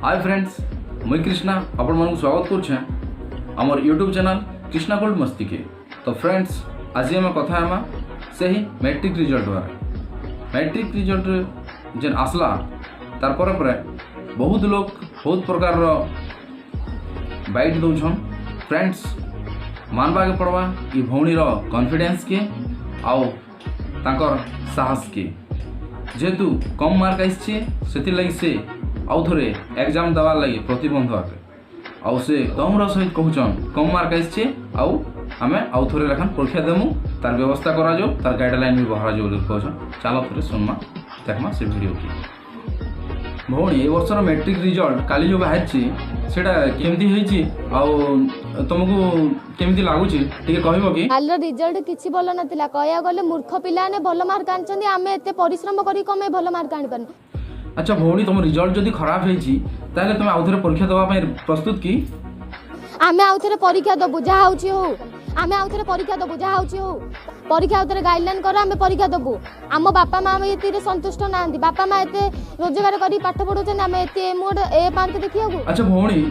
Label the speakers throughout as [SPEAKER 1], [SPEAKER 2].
[SPEAKER 1] Hi friends, मुई कृष्णा आपण मन स्वागत करुचे आमर यूट्यूब चैनल कृष्णा गोल्ड मस्ती के। तो फ्रेंड्स, आज आम कथा आमा से ही मैट्रिक रिजल्ट बारे। मैट्रिक रिजल्ट जेन आसला तार पर बहुत लोग बहुत प्रकार बाइट दौन। फ्रेंड्स, मानवा के पड़वा ये भौणी कॉन्फिडेंस के आउ तांकर साहस के। जेहेतु कम मार्क आसी से लगी से आउ थे एग्जाम देवार लगी प्रतिबंध आउ से दमर सहित कहून कम मार्क आसी आउ आम आउ थे लेखान परीक्षा देमु तार व्यवस्था करा जाओ, तार गाइडलाइन भी बहरा जाओ कहन। चलो थे सुनमा देखमा से वीडियो की। भौणी ए वर्षर मैट्रिक रिजल्ट काली जो बाहर सेटा केमती होईची आउ तुमको केमती लागुची टिके कहबो कि?
[SPEAKER 2] काल रिजल्ट किछि भल नथिला, कहया गले मूर्ख पिला ने भल मार्क आनछन्ती, आमे एते परिश्रम करी कमे भल मार्क आनि पान।
[SPEAKER 1] अच्छा भौणी, तुम रिजल्ट जदी खराब होईची ताले तुम आउथरे परीक्षा देबा पय प्रस्तुत की?
[SPEAKER 2] आमे आउथरे परीक्षा दबु जहा होची हो, आमे आउथरे परीक्षा दबु जहा होची हो। परीक्षा आउथरे गाइडलाइन कर आमे परीक्षा दबु। आम बापा माँ एते संतुष्ट नांदी, बापा माँ एते रोजगार करी पाठ पढुछन, आमे एते मोड ए पांत देखियो। अच्छा
[SPEAKER 1] भौणी,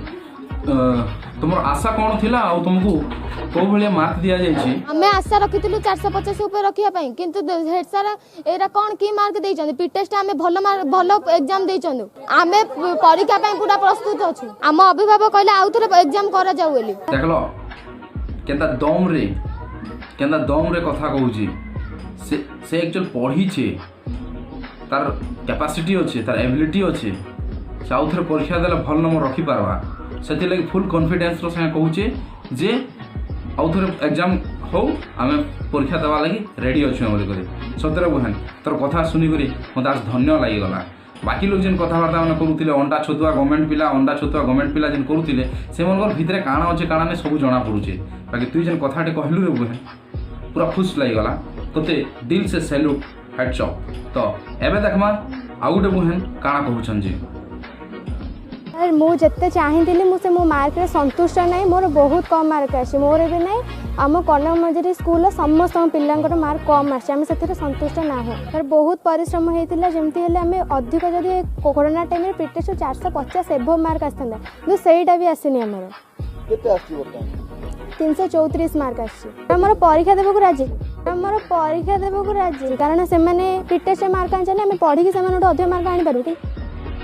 [SPEAKER 1] तुमर आशा कोन थिला आ तुमको को भलिया मार्क दिया जायछि?
[SPEAKER 2] हमें आशा रखिथिलु 450 ऊपर रखिया पई, किंतु हेड सर एरा कोन की मार्क देइछन? पिटेस्ट आमे भलो एग्जाम देइछन, आमे परीक्षा पई पूरा प्रस्तुत अछु। आम अभिभावक कहले आउथरे एग्जाम करा जाउ बोली।
[SPEAKER 1] देखलो केंदा दम रे कथा कहूची से एक्चुअल पढ़ी छे, तार कैपेसिटी अच्छे, तार एबिलिटी अच्छे, से आउ थे परीक्षा देला भल नंबर रखी पारबा। से लगी फुल कॉन्फिडेंस रो संगे कहूचे जे आउ थे एग्जाम हो आमे परीक्षा देवा लगी रेडी अच्छे बोली करी। सतरे बुहान तोर कथा सुनी करी मत आज धन्य लगी गला। बाकी लोग जेन कथबार्ता मैंने करुले अंडा छतुआ गवर्नमेंट पिला जेन करुले से मनकर भितर काଣା अच्छे काଣା नहीं सब जना पड़ुचे। बाकी तुई जेन कथाटे कहलु रे बुहान पूरा खुश लगी तोते दिल से सैल्यूट हैट्स ऑफ। तो एबे देखमा आउ गोटे बुहान काଣା कहउछन जी।
[SPEAKER 3] मु जिते चाहिए मुझे मो मार्क रे संतुष्ट नहीं, मोर बहुत कम मार्क आसी, मोर भी नहीं। आम कनक मजरी स्कूल समस्त पिलांकर मार्क कम आसी, आम से संतुष्ट ना हो। तर बहुत परिश्रम होता जमती आम अधिक जदि कोरोना टाइम रे पिटेस्ट 450 एभव मार्क आसता कि सहीटा भी आसनी आमर 334 मार्क आमर परीक्षा देवक राजी, आमर परीक्षा देवक राजी कारण से पिटेस्ट मार्क आने आम पढ़ी से अधिक मार्क आनी पारू कि?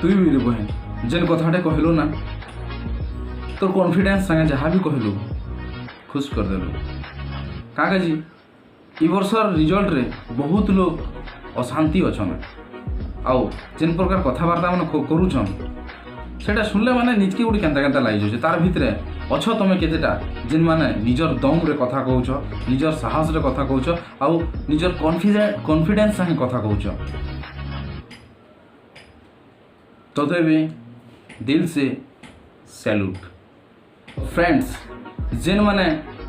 [SPEAKER 1] तुई भी बहन जेन कथाटे कहलु ना तोर कॉन्फिडेंस संगे जहाँ भी कहलु खुश कर देलु। काका जी ई वर्षर रिजल्ट रे बहुत लोग अशांति अछन आउ जेन प्रकार कथबार्ता मन करूछन सेटा सुनले माने निजके गुडी केंता केंता लागि जाउछ। तार भितरे अछ तमे केतेटा जेन माने निजर दम रे कथा कहउछ, निजर साहस रे कथा कहउछ आउ निजर कॉन्फिडेंस संगे कथा कहउछ। तोते भी दिल से सैल्यूट। फ्रेंड्स, जेन माने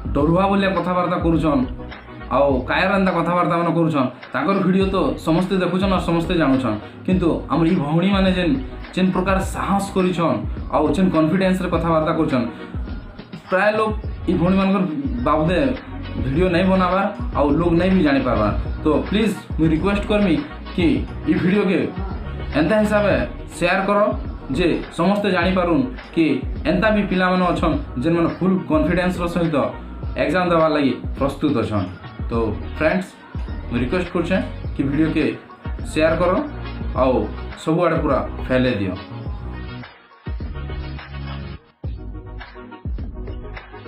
[SPEAKER 1] डरुआ बोलिया कथबार्ता करूछन आउ कायरंदा कथबार्ता मन करूछन ताकर वीडियो तो समस्ते देखुछन और समस्ते जानुछन, किंतु हमर ई भौणी माने जेन प्रकार साहस करिछन आउ जेन कॉन्फिडेंस रे कथबार्ता करूछन प्राय लोग ई भौणी मानकर बाबदे वीडियो नहीं बनाबार आउ लोग नहीं भी जानि पारबार। तो प्लीज मुई रिक्वेस्ट करमी कि ई वीडियो के एंता हिसाबे शेयर करो जे समस्ते जानी पारुन कि एंता भी पिला माने अछन जेन माने फुल कॉन्फिडेंस रो सहित एग्जाम देवा लगी प्रस्तुत अछन। तो फ्रेंड्स, मैं रिक्वेस्ट करछे कि वीडियो के शेयर करो आउ सब आड़े पूरा फैले दियो।